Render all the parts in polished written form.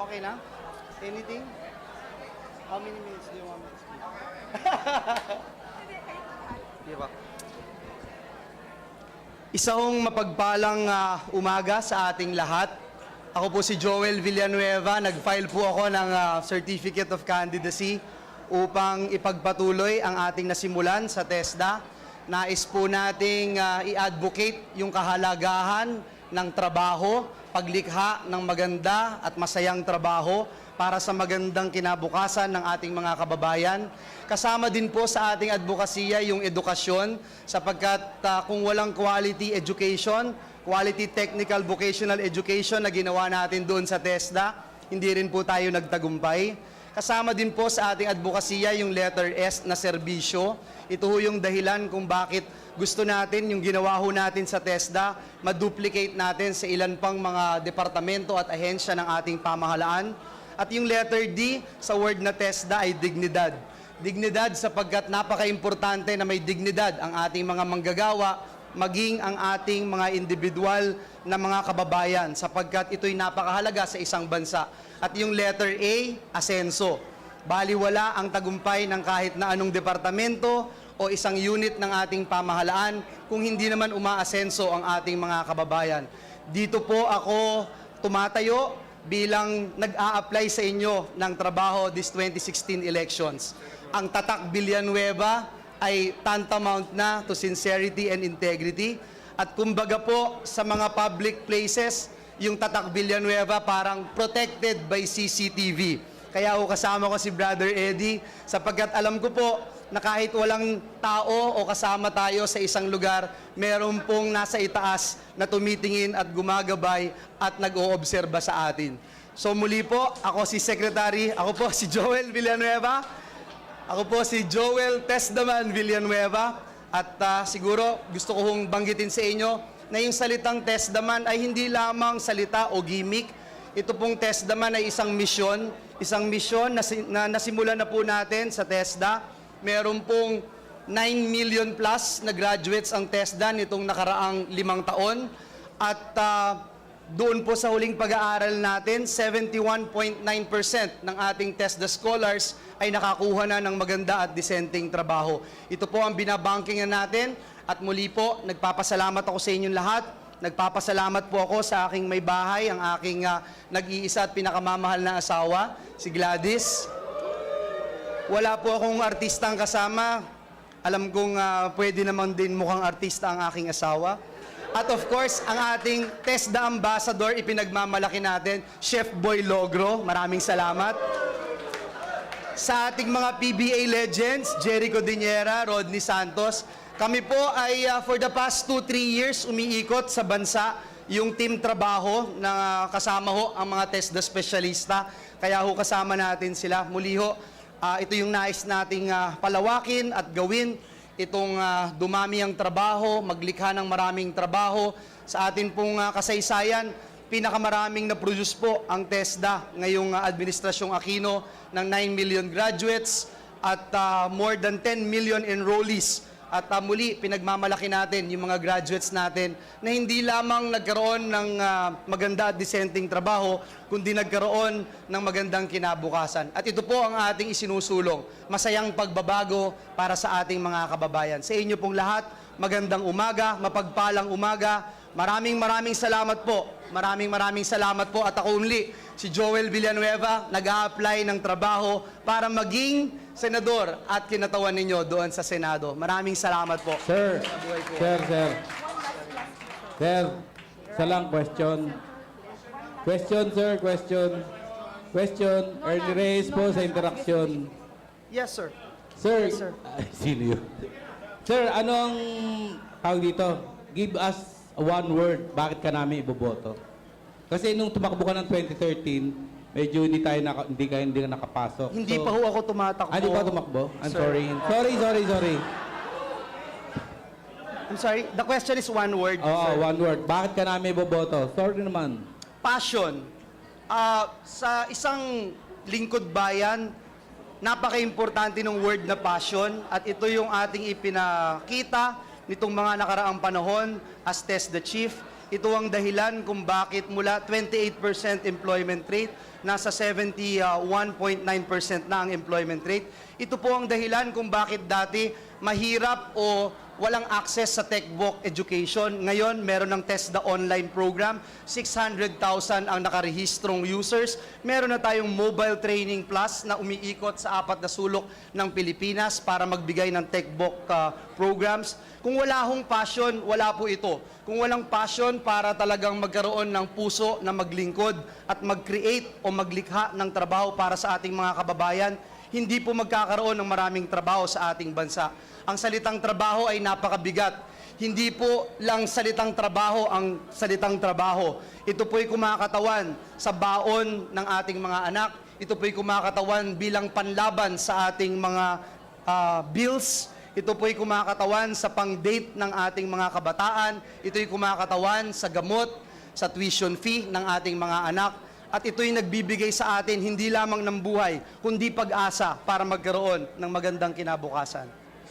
Okay na? Anything? How many minutes do you want me to speak? Diba? Isang mapagpalang umaga sa ating lahat. Ako po si Joel Villanueva. Nag-file po ako ng Certificate of Candidacy upang ipagpatuloy ang ating nasimulan sa TESDA. Nais po nating i-advocate yung kahalagahan ng trabaho, paglikha ng maganda at masayang trabaho para sa magandang kinabukasan ng ating mga kababayan. Kasama din po sa ating advokasya yung edukasyon sapagkat kung walang quality education, quality technical vocational education na ginawa natin doon sa TESDA, hindi rin po tayo nagtagumpay. Kasama din po sa ating advokasya yung letter S na serbisyo. Ito ho yung dahilan kung bakit gusto natin yung ginawa ho natin sa TESDA, maduplicate natin sa ilan pang mga departamento at ahensya ng ating pamahalaan. At yung letter D sa word na TESDA ay dignidad. Dignidad sapagkat napaka-importante na may dignidad ang ating mga manggagawa, maging ang ating mga individual na mga kababayan sapagkat ito'y napakahalaga sa isang bansa. At yung letter A, asenso. Baliwala ang tagumpay ng kahit na anong departamento o isang unit ng ating pamahalaan kung hindi naman umaasenso ang ating mga kababayan. Dito po ako tumatayo bilang nag-a-apply sa inyo ng trabaho this 2016 elections. Ang tatak Villanueva ay tantamount na to sincerity and integrity. At kumbaga po sa mga public places, yung tatak Villanueva parang protected by CCTV. Kaya ako kasama ko si Brother Eddie sapagkat alam ko po na kahit walang tao o kasama tayo sa isang lugar, meron pong nasa itaas na tumitingin at gumagabay at nag-oobserba sa atin. So muli po, ako po si Joel Villanueva. Ako po si Joel Tesdaman Villanueva. At siguro gusto ko hong banggitin sa inyo na yung salitang Tesdaman ay hindi lamang salita o gimmick. Ito pong TESDA ay isang misyon na nasimulan na po natin sa TESDA. Meron pong 9 million plus na graduates ang TESDA nitong nakaraang 5 taon. At doon po sa huling pag-aaral natin, 71.9% ng ating TESDA scholars ay nakakuha na ng maganda at disenteng trabaho. Ito po ang binabangkingan natin at muli po, nagpapasalamat ako sa inyong lahat. Nagpapasalamat po ako sa aking may bahay, ang aking nag-iisa at pinakamamahal na asawa, si Gladys. Wala po akong artistang kasama. Alam kong pwede naman din mukhang artista ang aking asawa. At of course, ang ating TESDA Ambassador, ipinagmamalaki natin, Chef Boy Logro. Maraming salamat. Sa ating mga PBA legends, Jericho Diniera, Rodney Santos, kami po ay for the past 2-3 years umiikot sa bansa yung team trabaho na kasama ho ang mga TESDA specialista. Kaya ho kasama natin sila. Muli ho, ito yung nais nating palawakin at gawin. Itong dumami ang trabaho, maglikha ng maraming trabaho. Sa atin pong kasaysayan, pinakamaraming na-produce po ang TESDA ngayong Administrasyong Aquino ng 9 million graduates at more than 10 million enrollees. At muli, pinagmamalaki natin yung mga graduates natin na hindi lamang nagkaroon ng maganda at disenteng trabaho, kundi nagkaroon ng magandang kinabukasan. At ito po ang ating isinusulong, masayang pagbabago para sa ating mga kababayan. Sa inyo pong lahat, magandang umaga, mapagpalang umaga. Maraming salamat po. Maraming salamat po. At ako uli, si Joel Villanueva, nag-a-apply ng trabaho para maging senador at kinatawan ninyo doon sa Senado. Maraming salamat po. Sir, isa lang question. Sir, question. Ernie Reyes po sa interaksyon. Yes, sir. Sir, Yes, sir. Sino yun? Sir, anong tawag dito? Give us one word. Bakit ka namin iboboto? Kasi nung tumakbo ka ng 2013, medyo hindi ka nakapasok. Hindi pa ho ako tumatakbo. Hindi pa tumakbo? I'm Sir. sorry. Sorry. I'm sorry. The question is one word, Oo, sir. one word. Bakit ka namin iboboto? Sorry naman. Passion. Sa isang lingkod bayan, napaka-importante ng word na passion at ito yung ating ipinakita nitong mga nakaraang panahon as TESDA Chief. Ito ang dahilan kung bakit mula 28% employment rate, nasa 71.9% na ang employment rate. Ito po ang dahilan kung bakit dati mahirap o walang access sa TechVoc education. Ngayon, meron ng TESDA online program. 600,000 ang nakarehistrong users. Meron na tayong mobile training plus na umiikot sa 4 na sulok ng Pilipinas para magbigay ng TechVoc programs. Kung wala hong passion, wala po ito. Kung walang passion para talagang magkaroon ng puso na maglingkod at mag-create o maglikha ng trabaho para sa ating mga kababayan, hindi po magkakaroon ng maraming trabaho sa ating bansa. Ang salitang trabaho ay napakabigat. Hindi po lang salitang trabaho ang salitang trabaho. Ito po'y kumakatawan sa baon ng ating mga anak. Ito po'y kumakatawan bilang panlaban sa ating mga bills. Ito po'y kumakatawan sa pang-date ng ating mga kabataan. Ito'y kumakatawan sa gamot, sa tuition fee ng ating mga anak. At ito'y nagbibigay sa atin hindi lamang ng buhay, kundi pag-asa para magkaroon ng magandang kinabukasan.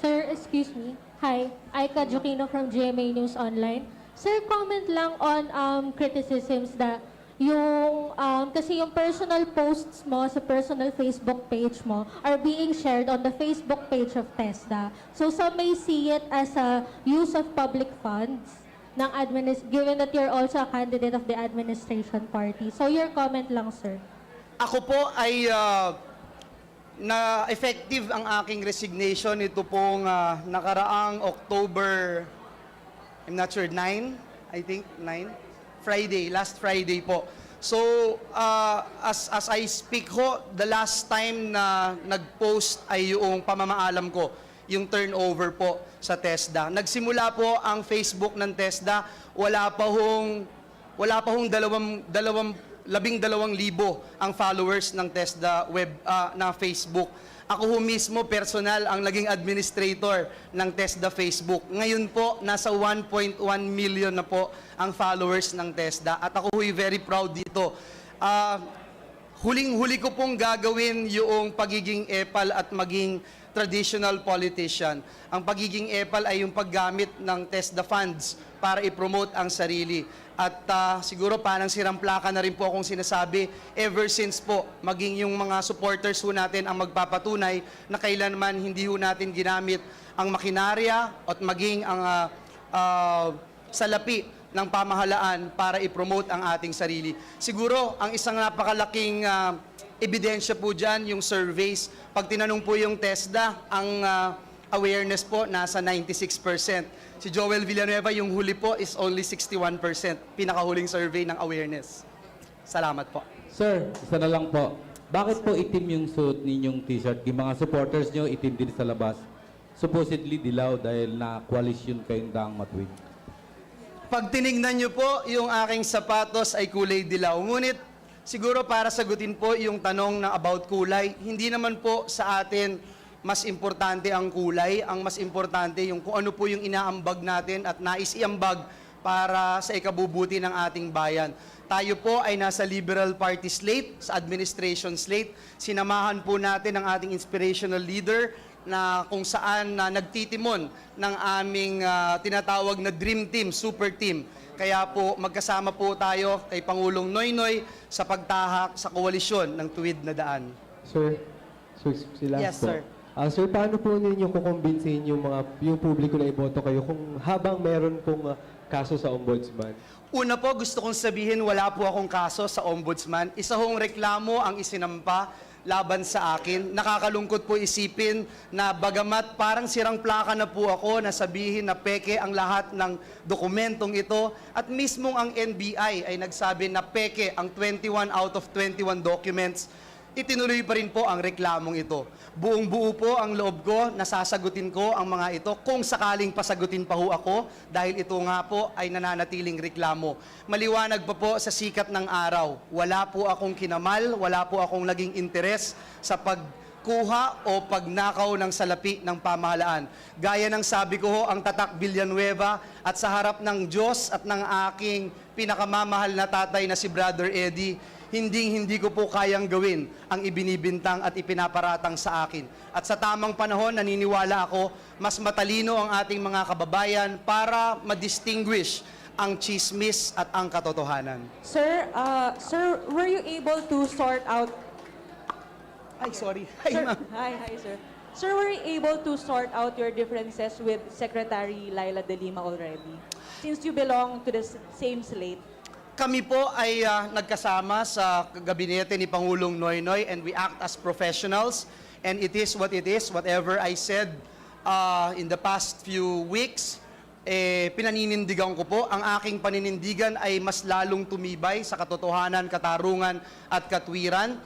Sir, excuse me. Hi, Aika Jokino from GMA News Online. Sir, comment lang on criticisms that kasi yung personal posts mo sa personal Facebook page mo are being shared on the Facebook page of TESDA. So some may see it as a use of public funds ng given that you're also a candidate of the administration party. So your comment lang, sir. Ako po ay na effective ang aking resignation ito pong nakaraang October, I'm not sure, 9, I think, 9? Friday, last Friday po. So, as I speak ho, the last time na nag-post ay yung pamamaalam ko, yung turnover po sa TESDA. Nagsimula po ang Facebook ng TESDA, wala pa hong 12,000 ang followers ng TESDA web na Facebook. Ako ho mismo personal ang naging administrator ng TESDA Facebook. Ngayon po nasa 1.1 million na po ang followers ng TESDA at ako ho'y very proud dito. Huling-huli ko pong gagawin yung pagiging epal at maging traditional politician. Ang pagiging epal ay yung paggamit ng TESDA funds para i-promote ang sarili. At siguro parang sirang plaka na rin po akong sinasabi, ever since po, maging yung mga supporters ho natin ang magpapatunay na kailanman hindi ho natin ginamit ang makinarya at maging ang salapi ng pamahalaan para i-promote ang ating sarili. Siguro, ang isang napakalaking ebidensya po dyan, yung surveys. Pag tinanong po yung TESDA, ang awareness po nasa 96%. Si Joel Villanueva, yung huli po is only 61%. Pinakahuling survey ng awareness. Salamat po. Sir, isa na lang po. Bakit po itim yung suot ninyong t-shirt? Yung mga supporters nyo, itim din sa labas. Supposedly dilaw dahil na coalition kayong daang matuwid. Pag tinignan nyo po, yung aking sapatos ay kulay dilaw. Ngunit, siguro para sagutin po yung tanong na about kulay, hindi naman po sa atin mas importante ang kulay. Ang mas importante yung kung ano po yung inaambag natin at nais iambag para sa ikabubuti ng ating bayan. Tayo po ay nasa Liberal Party slate, sa administration slate. Sinamahan po natin ang ating inspirational leader na kung saan nagtitimon ng aming tinatawag na Dream Team, Super Team. Kaya po magkasama po tayo kay Pangulong Noynoy sa pagtahak sa koalisyon ng Tuwid na Daan. Sir, sila Yes, po. sir. Sir, paano po ninyo kukumbinsihin yung publiko na iboto kayo kung habang meron pong kaso sa ombudsman? Una po, gusto kong sabihin, wala po akong kaso sa ombudsman. Isa hong reklamo ang isinampa laban sa akin. Nakakalungkot po isipin na bagamat parang sirang plaka na po ako na sabihin na peke ang lahat ng dokumentong ito at mismong ang NBI ay nagsabi na peke ang 21 out of 21 documents, itinuloy pa rin po ang reklamong ito. Buong-buo po ang loob ko, nasasagutin ko ang mga ito kung sakaling pasagutin pa ho ako dahil ito nga po ay nananatiling reklamo. Maliwanag pa po sa sikat ng araw. Wala po akong kinamal, wala po akong naging interes sa pagkuha o pagnakaw ng salapi ng pamahalaan. Gaya ng sabi ko ho, ang tatak Villanueva at sa harap ng Diyos at ng aking pinakamamahal na tatay na si Brother Eddie, hindi ko po kayang gawin ang ibinibintang at ipinaparatang sa akin. At sa tamang panahon, naniniwala ako, mas matalino ang ating mga kababayan para ma-distinguish ang chismis at ang katotohanan. Sir, were you able to sort out... Ay, sorry. Ay, Sir, ma'am. hi, sir. Sir, were you able to sort out your differences with Secretary Laila De Lima already? Since you belong to the same slate. Kami po ay nagkasama sa gabinete ni Pangulong Noynoy and we act as professionals and it is what it is. Whatever I said in the past few weeks, pinaninindigan ko po. Ang aking paninindigan ay mas lalong tumibay sa katotohanan, katarungan at katwiran.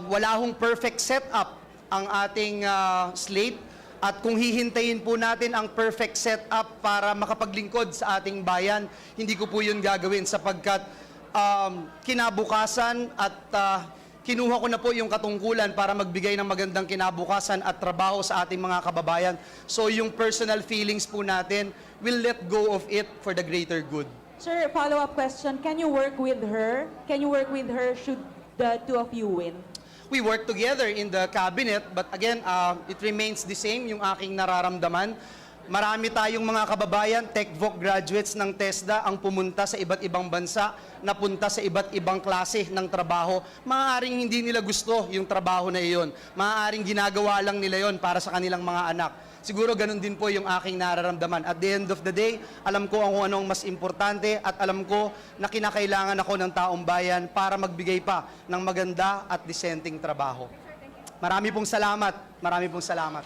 Wala hong perfect setup ang ating slate. At kung hihintayin po natin ang perfect setup para makapaglingkod sa ating bayan, hindi ko po yun gagawin sapagkat kinabukasan at kinuha ko na po yung katungkulan para magbigay ng magandang kinabukasan at trabaho sa ating mga kababayan. So yung personal feelings po natin, we'll let go of it for the greater good. Sir, follow-up question. Can you work with her? Can you work with her should the two of you win? We work together in the cabinet, but again, it remains the same yung aking nararamdaman. Marami tayong mga kababayan, TechVoc graduates ng TESDA ang pumunta sa iba't ibang bansa, napunta sa iba't ibang klase ng trabaho. Maaaring hindi nila gusto yung trabaho na iyon. Maaaring ginagawa lang nila yon para sa kanilang mga anak. Siguro ganun din po yung aking nararamdaman. At the end of the day, alam ko kung anong mas importante at alam ko na kinakailangan ako ng taong bayan para magbigay pa ng maganda at disenteng trabaho. Marami pong salamat. Marami pong salamat.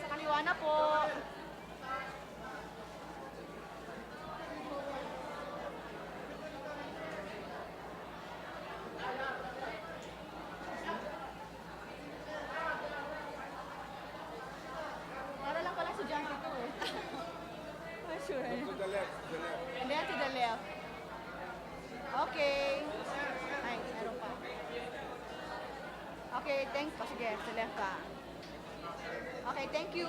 Sa kaliwa na po. Para lang pala estudyante ko eh. Oh, sure. To the left, And then to the left. Okay. Ay, meron pa. Okay, thanks. Sige, sa left ka. Okay, thank you.